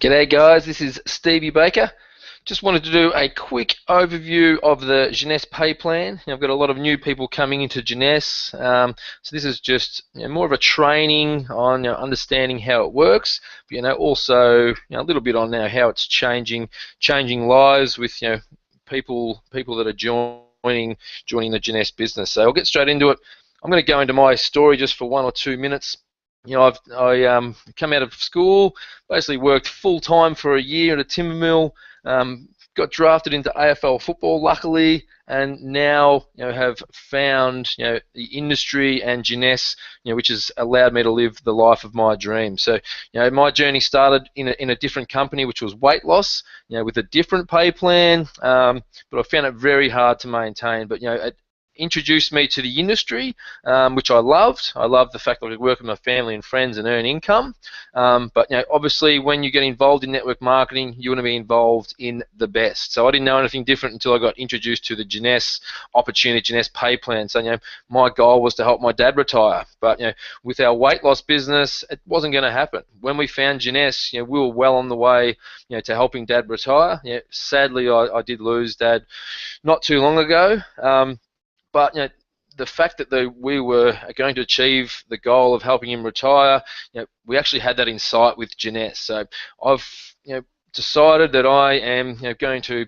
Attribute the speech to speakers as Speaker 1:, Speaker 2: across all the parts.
Speaker 1: G'day guys, this is Stevie Baker. Just wanted to do a quick overview of the Jeunesse pay plan. I've got a lot of new people coming into Jeunesse, so this is just more of a training on understanding how it works, but also a little bit on how it's changing lives with people that are joining the Jeunesse business. So I'll get straight into it. I'm going to go into my story just for 1 or 2 minutes. I come out of school, basically worked full-time for a year at a timber mill, got drafted into AFL football luckily, and now have found the industry and Jeunesse, which has allowed me to live the life of my dreams. So my journey started in a different company, which was weight loss, with a different pay plan, but I found it very hard to maintain. But it introduced me to the industry, which I loved. I loved the fact that I could work with my family and friends and earn income. But obviously, when you get involved in network marketing, you want to be involved in the best. So I didn't know anything different until I got introduced to the Jeunesse opportunity, Jeunesse pay plan. So my goal was to help my dad retire. But with our weight loss business, it wasn't going to happen. When we found Jeunesse, we were well on the way, to helping dad retire. Sadly, I did lose dad not too long ago. But the fact that we were going to achieve the goal of helping him retire, we actually had that in sight with Jeunesse. So I've decided that I am going to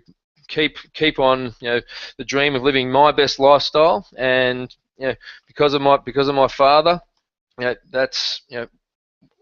Speaker 1: keep on the dream of living my best lifestyle, and because of my father, that's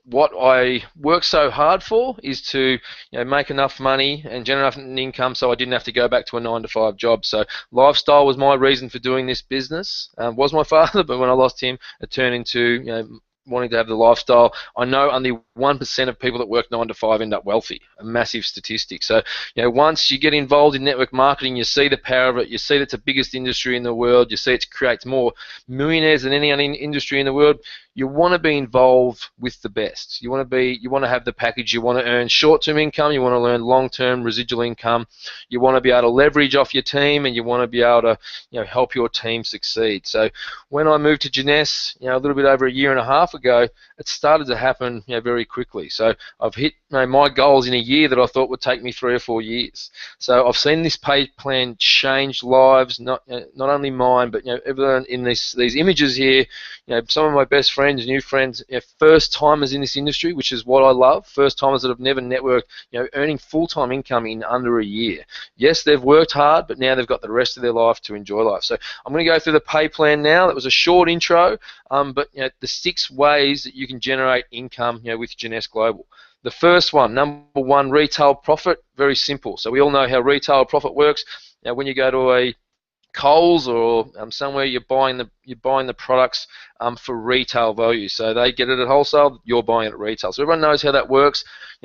Speaker 1: what I work so hard for, is to make enough money and generate enough income so I didn't have to go back to a 9-to-5 job. So lifestyle was my reason for doing this business. Was my father, but when I lost him, it turned into wanting to have the lifestyle. I know only 1% of people that work 9-to-5 end up wealthy, a massive statistic. So once you get involved in network marketing, you see the power of it. You see that it's the biggest industry in the world. You see it creates more millionaires than any other industry in the world. You want to be involved with the best. You want to have the package. You want to earn short-term income. You want to learn long-term residual income. You want to be able to leverage off your team, and you want to be able to help your team succeed. So when I moved to Jeunesse, a little bit over a year and a half ago, it started to happen very quickly. So I've hit my goals in a year that I thought would take me 3 or 4 years. So I've seen this pay plan change lives, not only mine, but everyone in these images here. Some of my best friends, new friends, first timers in this industry, which is what I love. First timers that have never networked, earning full-time income in under a year. Yes, they've worked hard, but now they've got the rest of their life to enjoy life. So I'm going to go through the pay plan now. That was a short intro, but the 6 ways that you can generate income with Jeunesse Global. The first one, number 1, retail profit. Very simple. So we all know how retail profit works. When you go to a Coles or somewhere, you're buying the products for retail value. So they get it at wholesale, you're buying it at retail. So everyone knows how that works.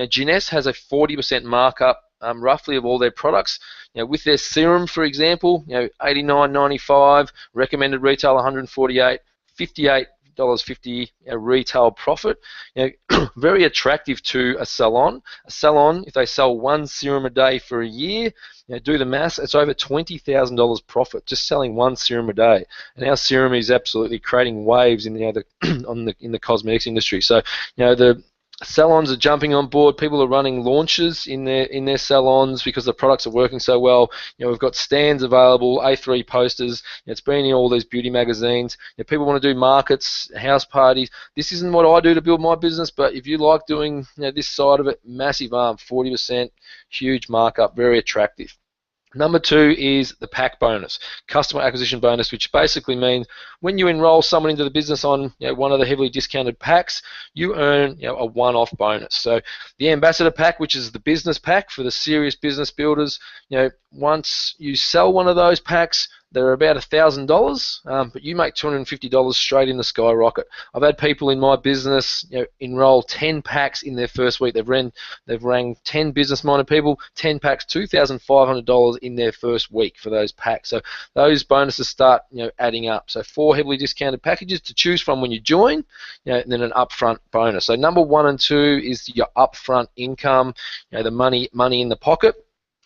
Speaker 1: Jeunesse has a 40% markup roughly of all their products. With their serum, for example, $89.95, recommended retail $148, $58.50 retail profit. Very attractive to a salon. A salon, if they sell 1 serum a day for a year, do the maths, it's over $20,000 profit just selling 1 serum a day. And our serum is absolutely creating waves in the cosmetics industry. So the salons are jumping on board. People are running launches in their salons because the products are working so well. We've got stands available, A3 posters. It's been in all these beauty magazines. People want to do markets, house parties. This isn't what I do to build my business, but if you like doing this side of it, massive 40%, huge markup, very attractive. Number 2 is the pack bonus, customer acquisition bonus, which basically means when you enroll someone into the business on one of the heavily discounted packs, you earn a one-off bonus. So the ambassador pack, which is the business pack for the serious business builders, once you sell one of those packs, they're about $1,000, but you make $250 straight in the skyrocket. I've had people in my business enroll 10 packs in their first week. They've rang 10 business-minded people, 10 packs, $2,500 in their first week for those packs. So those bonuses start adding up. So 4 heavily discounted packages to choose from when you join, and then an upfront bonus. So number 1 and 2 is your upfront income, the money in the pocket.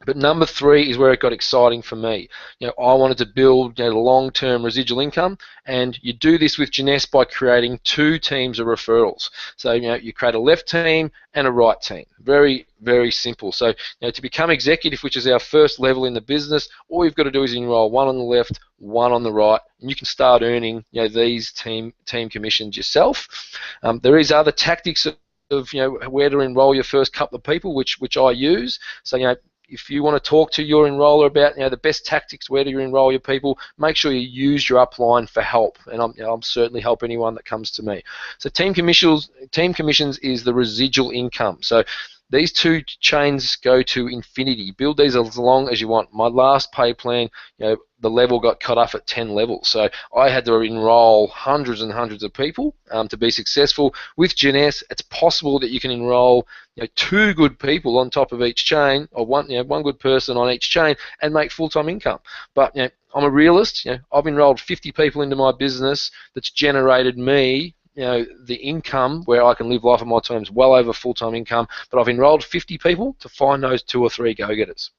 Speaker 1: But number 3 is where it got exciting for me. I wanted to build long-term residual income, and you do this with Jeunesse by creating 2 teams of referrals. So you create a left team and a right team. Very, very simple. So to become executive, which is our first level in the business, all you've got to do is enroll 1 on the left, 1 on the right, and you can start earning these team commissions yourself. There is other tactics of where to enroll your first couple of people, which I use. So if you want to talk to your enroller about the best tactics, where do you enroll your people, make sure you use your upline for help, and I'm certainly help anyone that comes to me. So team commissions is the residual income. So these 2 chains go to infinity. Build these as long as you want. My last pay plan, the level got cut off at 10 levels. So I had to enroll hundreds and hundreds of people to be successful. With Jeunesse, it's possible that you can enroll 2 good people on top of each chain, or one good person on each chain, and make full-time income. But I'm a realist. I've enrolled 50 people into my business that's generated me the income where I can live life on my terms, well over full-time income, but I've enrolled 50 people to find those 2 or 3 go-getters.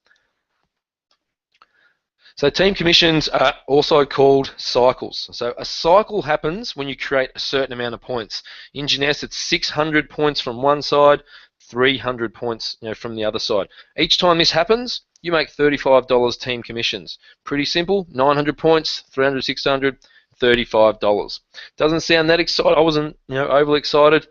Speaker 1: So team commissions are also called cycles. So a cycle happens when you create a certain amount of points. In Jeunesse, it's 600 points from one side, 300 points from the other side. Each time this happens, you make $35 team commissions. Pretty simple. 900 points, 300, 600, $35. Doesn't sound that exciting. I wasn't overly excited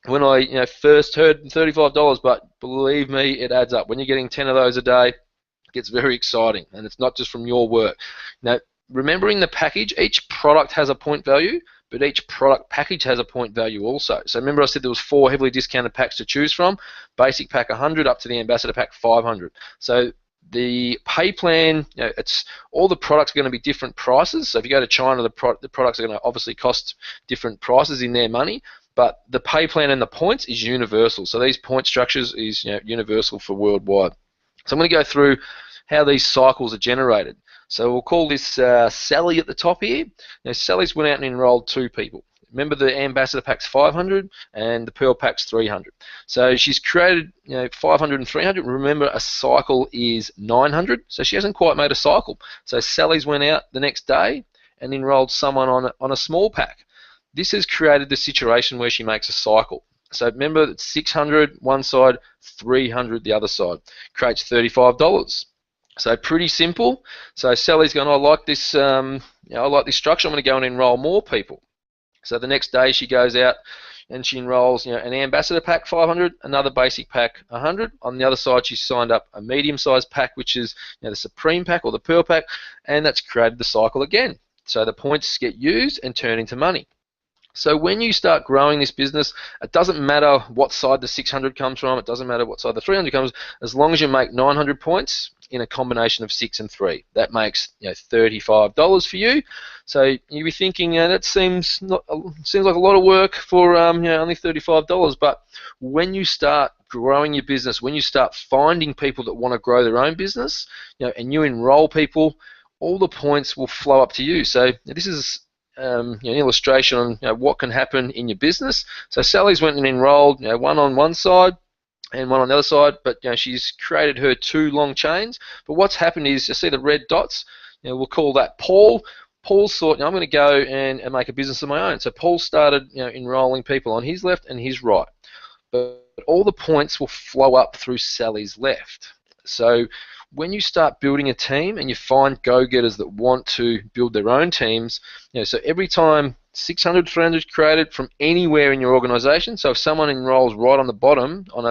Speaker 1: when I first heard $35, but believe me, it adds up. When you're getting 10 of those a day, it gets very exciting, and it's not just from your work. Now, remembering the package, each product has a point value, but each product package has a point value also. So remember I said there was 4 heavily discounted packs to choose from, basic pack 100 up to the ambassador pack 500. So the pay plan, it's all the products are going to be different prices. So if you go to China, the products are going to obviously cost different prices in their money, but the pay plan and the points is universal. So these point structures is universal for worldwide. So I'm going to go through how these cycles are generated. So we'll call this Sally at the top here. Sally's went out and enrolled 2 people. Remember the ambassador pack's 500 and the pearl pack's 300. So she's created 500 and 300. Remember a cycle is 900, so she hasn't quite made a cycle. So Sally's went out the next day and enrolled someone on a small pack. This has created the situation where she makes a cycle. So remember that 600 one side, 300 the other side. Creates $35. So pretty simple. So Sally's going, I like this structure. I'm going to go and enroll more people. So the next day she goes out and she enrolls an ambassador pack 500, another basic pack 100. On the other side she's signed up a medium-sized pack, which is the supreme pack or the pearl pack, and that's created the cycle again. So the points get used and turn into money. So when you start growing this business, it doesn't matter what side the 600 comes from, it doesn't matter what side the 300 comes, as long as you make 900 points in a combination of 6 and 3. That makes $35 for you. So you'll be thinking, that seems like a lot of work for only $35. But when you start growing your business, when you start finding people that want to grow their own business, and you enroll people, all the points will flow up to you. So this is an illustration on what can happen in your business. So Sally's went and enrolled one on one side and one on the other side, but she's created her 2 long chains. But what's happened is, you see the red dots, we'll call that Paul. Paul's thought, I'm going to go and make a business of my own. So Paul started enrolling people on his left and his right, but all the points will flow up through Sally's left. So when you start building a team and you find go-getters that want to build their own teams, so every time 600, 300 created from anywhere in your organization, so if someone enrolls right on the bottom on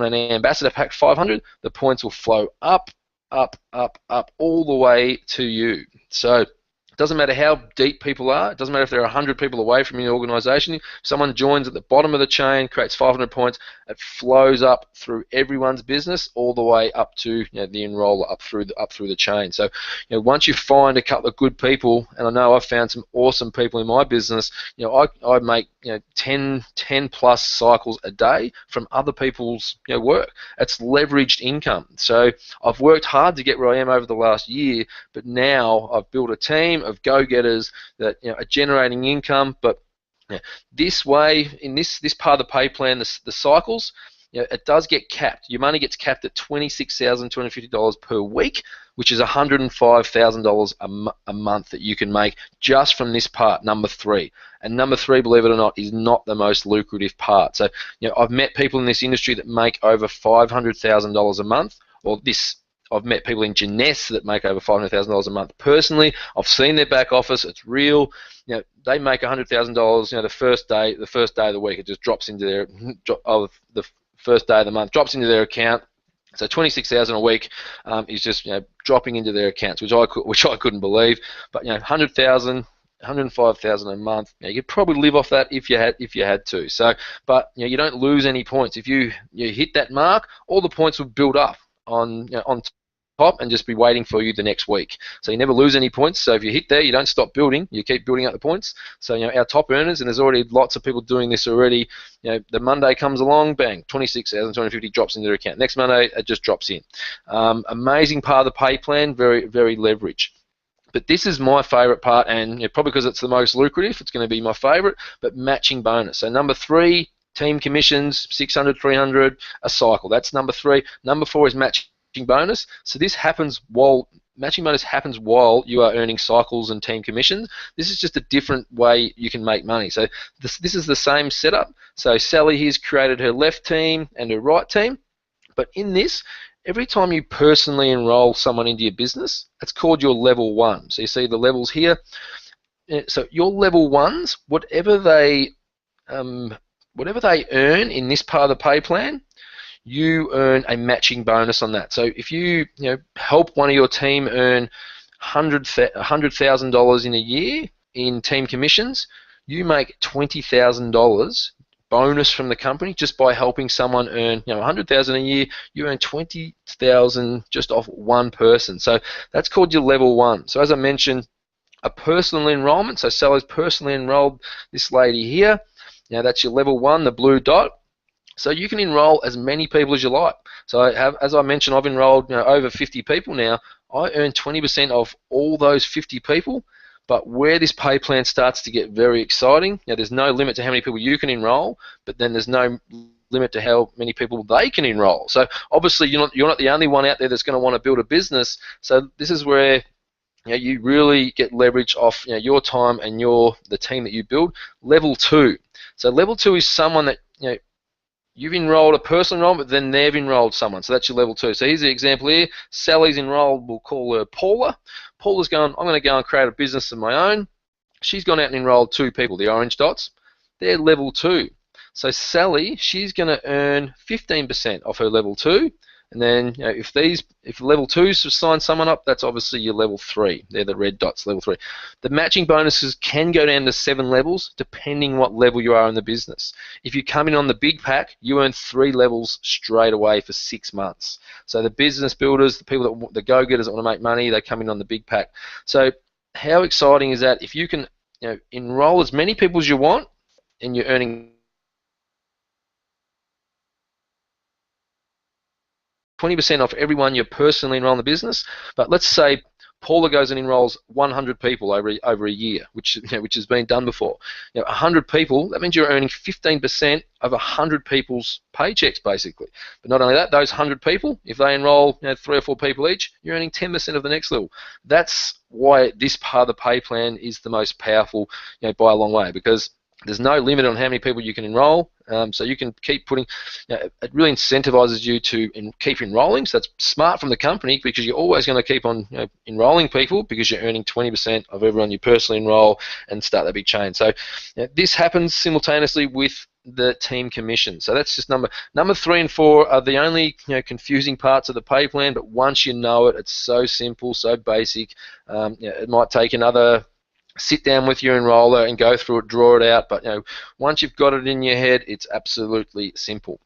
Speaker 1: an ambassador pack 500, the points will flow up, up, up, up, all the way to you. So it doesn't matter how deep people are. It doesn't matter if there are 100 people away from your organization. If someone joins at the bottom of the chain, creates 500 points, it flows up through everyone's business all the way up to the enroller, up through the chain. So once you find a couple of good people, and I know I've found some awesome people in my business, I make 10 plus cycles a day from other people's work. It's leveraged income. So I've worked hard to get where I am over the last year, but now I've built a team of go-getters that are generating income. But this way, in this part of the pay plan, the cycles, it does get capped. Your money gets capped at $26,250 per week, which is $105,000 a month that you can make just from this part, number 3. And number 3, believe it or not, is not the most lucrative part. So, I've met people in this industry that make over $500,000 a month, or I've met people in Jeunesse that make over $500,000 a month personally. I've seen their back office; it's real. They make $100,000. The first day of the week, it just drops into their the first day of the month, drops into their account. So $26,000 a week is just dropping into their accounts, which I couldn't believe. But $100,000. $105,000 a month. You could probably live off that if you had to. So, but you don't lose any points if you hit that mark. All the points will build up on top and just be waiting for you the next week. So you never lose any points. So if you hit there, you don't stop building. You keep building up the points. So our top earners, and there's already lots of people doing this already. The Monday comes along, bang, 26,250 drops into their account. Next Monday, it just drops in. Amazing part of the pay plan, very very leverage. But this is my favourite part, and probably because it's the most lucrative, it's going to be my favourite, but matching bonus. So number 3, team commissions, 600, 300, a cycle. That's number 3. Number 4 is matching bonus. So this happens while, matching bonus happens while you are earning cycles and team commissions. This is just a different way you can make money. So this is the same setup. So Sally here's created her left team and her right team, but in this, every time you personally enroll someone into your business, it's called your level 1. So you see the levels here. So your level 1s, whatever they earn in this part of the pay plan, you earn a matching bonus on that. So if you help one of your team earn $100,000 in a year in team commissions, you make $20,000 bonus from the company just by helping someone earn $100,000 a year. You earn $20,000 just off one person. So that's called your level 1. So as I mentioned, a personal enrollment. So Sally's personally enrolled this lady here. That's your level 1, the blue dot. So you can enroll as many people as you like. So as I mentioned, I've enrolled over 50 people now. I earn 20% of all those 50 people. But where this pay plan starts to get very exciting, there's no limit to how many people you can enroll, but then there's no limit to how many people they can enroll. So obviously you're not the only one out there that's going to want to build a business. So this is where you really get leverage off your time and the team that you build. Level 2. So level 2 is someone that you've enrolled a personal enrollment, but then they've enrolled someone. So that's your level 2. So here's the example here. Sally's enrolled, we'll call her Paula. Paula's going, I'm going to go and create a business of my own. She's gone out and enrolled 2 people, the orange dots. They're level 2. So Sally, she's going to earn 15% off her level 2. And then if level 2s sign someone up, that's obviously your level 3. They're the red dots, level 3. The matching bonuses can go down to 7 levels depending what level you are in the business. If you come in on the big pack, you earn 3 levels straight away for 6 months. So the business builders, the people the go-getters that want to make money, they come in on the big pack. So how exciting is that? If you can enroll as many people as you want and you're earning 20% off everyone you personally enroll in the business, but let's say Paula goes and enrolls 100 people over a year, which has been done before. 100 people, that means you're earning 15% of 100 people's paychecks, basically. But not only that, those 100 people, if they enroll 3 or 4 people each, you're earning 10% of the next level. That's why this part of the pay plan is the most powerful, by a long way, because there's no limit on how many people you can enroll, so you can keep putting. It really incentivizes you to keep enrolling. So that's smart from the company because you're always going to keep on enrolling people because you're earning 20% of everyone you personally enroll and start that big chain. So this happens simultaneously with the team commission. So that's just number 3 and 4 are the only confusing parts of the pay plan. But once you know it, it's so simple, so basic. It might take another sit down with your enroller and go through it, draw it out, but once you've got it in your head, it's absolutely simple.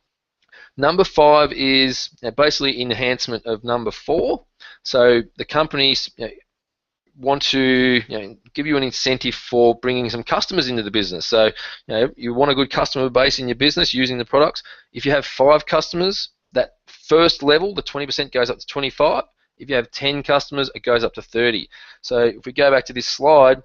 Speaker 1: Number 5 is basically enhancement of number 4. So the companies want to give you an incentive for bringing some customers into the business. So you want a good customer base in your business using the products. If you have 5 customers, that first level, the 20% goes up to 25. If you have 10 customers, it goes up to 30. So if we go back to this slide,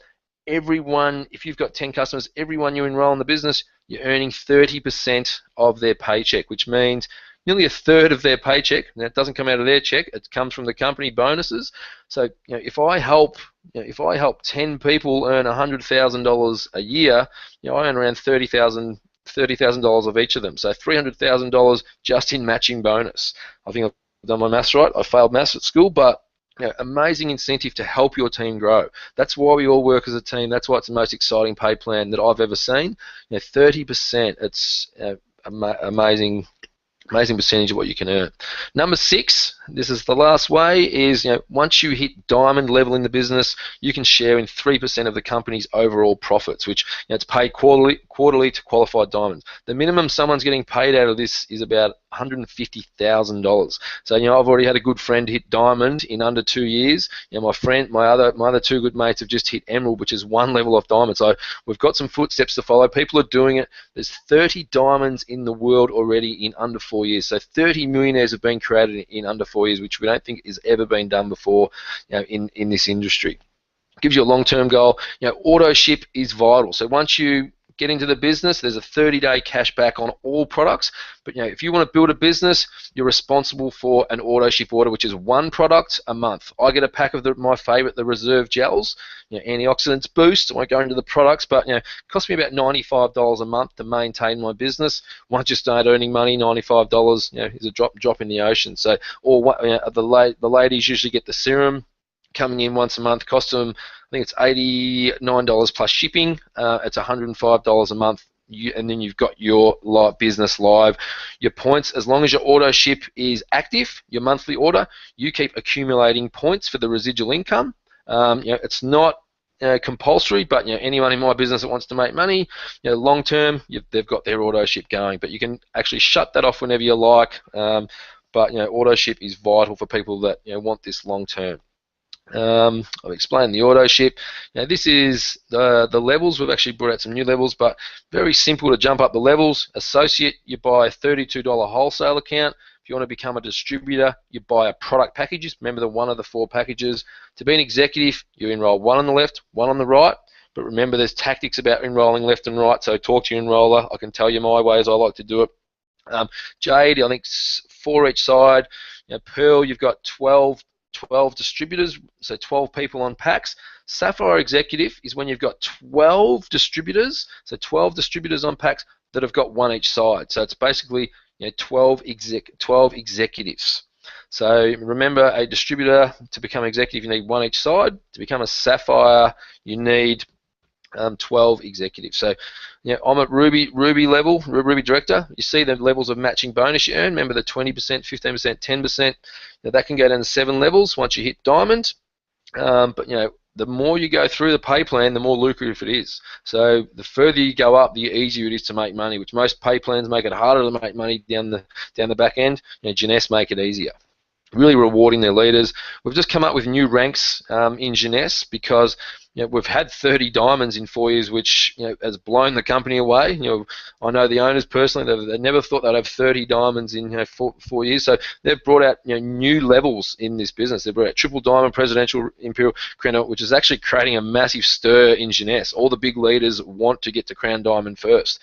Speaker 1: everyone, if you've got 10 customers, everyone you enroll in the business, you're earning 30% of their paycheck, which means nearly a third of their paycheck. Now, it doesn't come out of their check; it comes from the company bonuses. So, if I help, if I help 10 people earn $100,000 a year, I earn around $30,000 of each of them. So $300,000 just in matching bonus. I think I've done my maths right. I failed maths at school, but amazing incentive to help your team grow. That's why we all work as a team. That's why it's the most exciting pay plan that I've ever seen. 30%. It's amazing. Amazing percentage of what you can earn. Number 6, this is the last way, is once you hit diamond level in the business, you can share in 3% of the company's overall profits, which it's paid quarterly to qualified diamonds. The minimum someone's getting paid out of this is about $150,000. So I've already had a good friend hit diamond in under 2 years. My other 2 good mates have just hit emerald, which is 1 level off diamond. So we've got some footsteps to follow. People are doing it. There's 30 diamonds in the world already in under 4 years. So 30 millionaires have been created in under 4 years, which we don't think has ever been done before in this industry. Gives you a long-term goal. Auto ship is vital. So once you get into the business, there's a 30-day cash back on all products. But if you want to build a business, you're responsible for an auto ship order, which is 1 product a month. I get a pack of my favorite, the Reserve gels, antioxidants boost. I won't go into the products, but it costs me about $95 a month to maintain my business. Once you start earning money, $95 is a drop in the ocean. So, the ladies usually get the serum coming in once a month. Cost them, I think it's $89 plus shipping. It's $105 a month. And then you've got your business live. Your points, as long as your auto ship is active, your monthly order, you keep accumulating points for the residual income. It's not compulsory, but anyone in my business that wants to make money, long term, they've got their auto ship going. But you can actually shut that off whenever you like. But auto ship is vital for people that want this long term. I've explained the auto ship. This is the levels. We've actually brought out some new levels, but very simple to jump up the levels. Associate, you buy a $32 wholesale account. If you want to become a distributor, you buy a product packages. Remember the 1 of the 4 packages. To be an executive, you enroll 1 on the left, 1 on the right. But remember, there's tactics about enrolling left and right. So talk to your enroller. I can tell you my ways. I like to do it. Jade, I think 4 each side. Pearl, you've got 12 distributors, so 12 people on packs. Sapphire Executive is when you've got 12 distributors, so 12 distributors on packs that have got 1 each side. So it's basically 12 executives. So remember, a distributor, to become executive, you need 1 each side. To become a Sapphire, you need 12 executives. So I'm at Ruby level, Ruby Director. You see the levels of matching bonus you earn. Remember the 20%, 15%, 10%. That can go down to 7 levels once you hit Diamond. But the more you go through the pay plan, the more lucrative it is. So the further you go up, the easier it is to make money, which most pay plans make it harder to make money down the back end. Jeunesse make it easier. Really rewarding their leaders. We've just come up with new ranks in Jeunesse because we've had 30 diamonds in 4 years, which has blown the company away. I know the owners personally; they never thought they'd have 30 diamonds in 4 years. So they've brought out new levels in this business. They've brought out triple diamond, presidential, imperial, crown, which is actually creating a massive stir in Jeunesse. All the big leaders want to get to crown diamond first.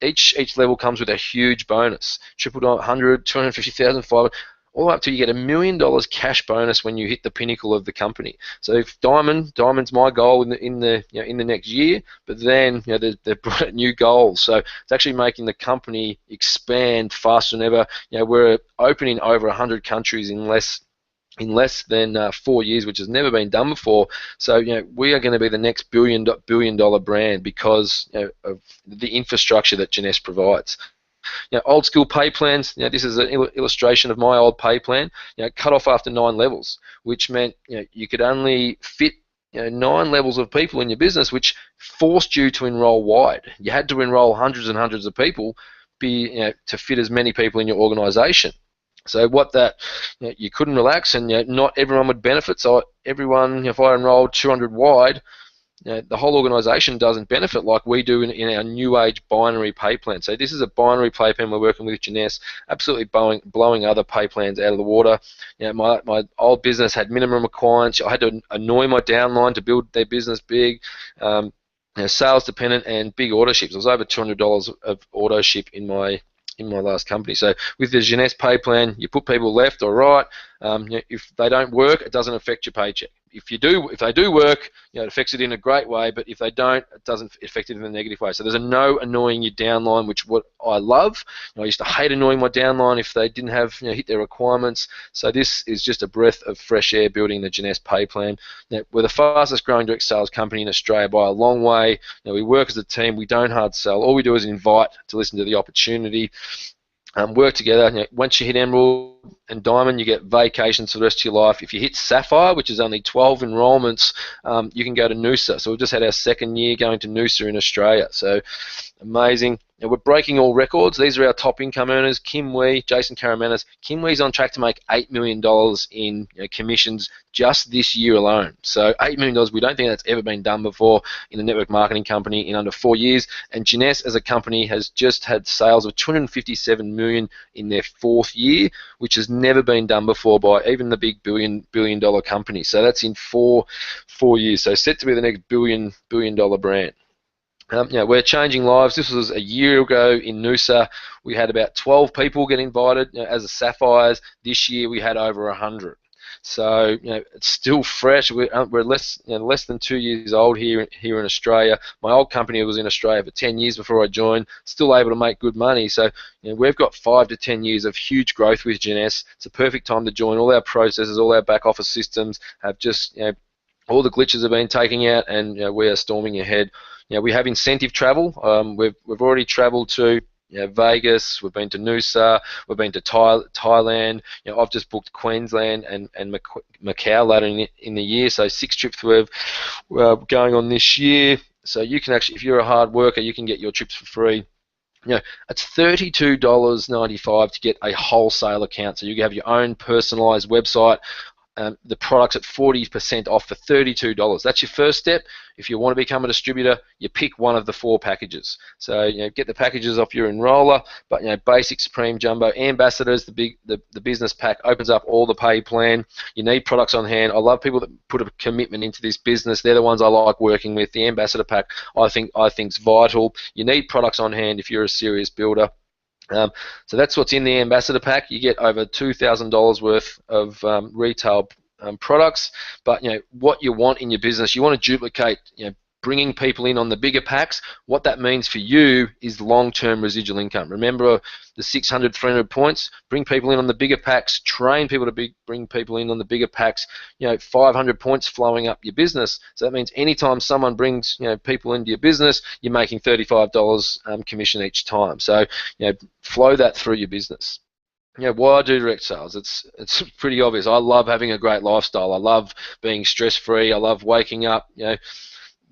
Speaker 1: Each level comes with a huge bonus: triple diamond, 100, 250,000, 500. All up to you get $1 million cash bonus when you hit the pinnacle of the company. So if diamond's my goal in the next year, but then they've brought out new goals. So it's actually making the company expand faster than ever. We're opening over 100 countries in less than 4 years, which has never been done before. So we are going to be the next billion dollar brand because of the infrastructure that Jeunesse provides. Old school pay plans. This is an illustration of my old pay plan. Cut off after 9 levels, which meant you could only fit 9 levels of people in your business, which forced you to enroll wide. You had to enroll hundreds and hundreds of people to fit as many people in your organisation. So you couldn't relax, and not everyone would benefit. So everyone, if I enrolled 200 wide, the whole organisation doesn't benefit like we do in our new age binary pay plan. So this is a binary pay plan we're working with Jeunesse, absolutely blowing other pay plans out of the water. My old business had minimum requirements. I had to annoy my downline to build their business big. Sales dependent and big auto ships. It was over $200 of auto ship in my last company. So with the Jeunesse pay plan, you put people left or right. If they don't work, it doesn't affect your paycheck. If they do work, it affects it in a great way. But if they don't, it doesn't affect it in a negative way. So there's no annoying your downline, which what I love. I used to hate annoying my downline if they didn't have hit their requirements. So this is just a breath of fresh air building the Jeunesse pay plan. We're the fastest growing direct sales company in Australia by a long way. We work as a team. We don't hard sell. All we do is invite to listen to the opportunity. Work together. Once you hit Emerald and Diamond, you get vacations for the rest of your life. If you hit Sapphire, which is only 12 enrollments, you can go to Noosa. So we've just had our second year going to Noosa in Australia. So amazing. We're breaking all records. These are our top income earners. Kim Wee, Jason Karamanis. Kim Wee's on track to make $8 million in commissions just this year alone. So $8 million, we don't think that's ever been done before in a network marketing company in under 4 years. And Jeunesse as a company has just had sales of $257 million in their 4th year, which has never been done before by even the big billion dollar companies. So that's in four years. So set to be the next billion dollar brand. We're changing lives. This was a year ago in Noosa. We had about 12 people get invited as a Sapphires. This year we had over 100. So it's still fresh. We're less than 2 years old here in Australia. My old company was in Australia for 10 years before I joined. Still able to make good money. So we've got 5 to 10 years of huge growth with Jeunesse. It's a perfect time to join. All our processes, all our back office systems have just all the glitches have been taken out, and we are storming ahead. We have incentive travel. We've already travelled to Vegas. We've been to Noosa. We've been to Thailand. I've just booked Queensland and Macau later in the year. So 6 trips we're going on this year. So you can actually, if you're a hard worker, you can get your trips for free. It's $32.95 to get a wholesale account. So you can have your own personalised website. The product's at 40% off for $32. That's your first step. If you want to become a distributor, you pick one of the 4 packages. So get the packages off your enroller, but basic, supreme, jumbo, ambassadors, the business pack opens up all the pay plan. You need products on hand. I love people that put a commitment into this business. They're the ones I like working with. The ambassador pack I think's vital. You need products on hand if you're a serious builder. So that's what's in the ambassador pack. You get over $2,000 worth of retail products, but what you want in your business, you want to duplicate bringing people in on the bigger packs. What that means for you is long-term residual income. Remember the 600, 300 points. Bring people in on the bigger packs. Train people to bring people in on the bigger packs. 500 points flowing up your business. So that means anytime someone brings people into your business, you're making $35 commission each time. So flow that through your business. Why I do direct sales? It's pretty obvious. I love having a great lifestyle. I love being stress-free. I love waking up.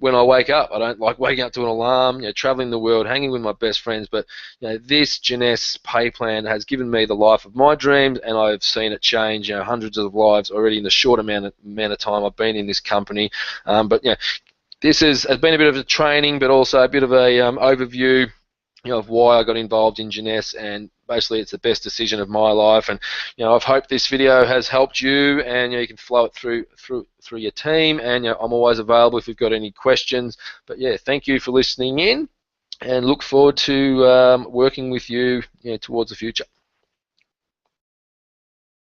Speaker 1: When I wake up, I don't like waking up to an alarm, traveling the world, hanging with my best friends, but this Jeunesse pay plan has given me the life of my dreams, and I've seen it change hundreds of lives already in the short amount of time I've been in this company. But this has been a bit of a training, but also a bit of a overview of why I got involved in Jeunesse, and basically it's the best decision of my life. And I've hoped this video has helped you, and you can flow it through your team, and I'm always available if you've got any questions. But thank you for listening in, and look forward to working with you towards the future.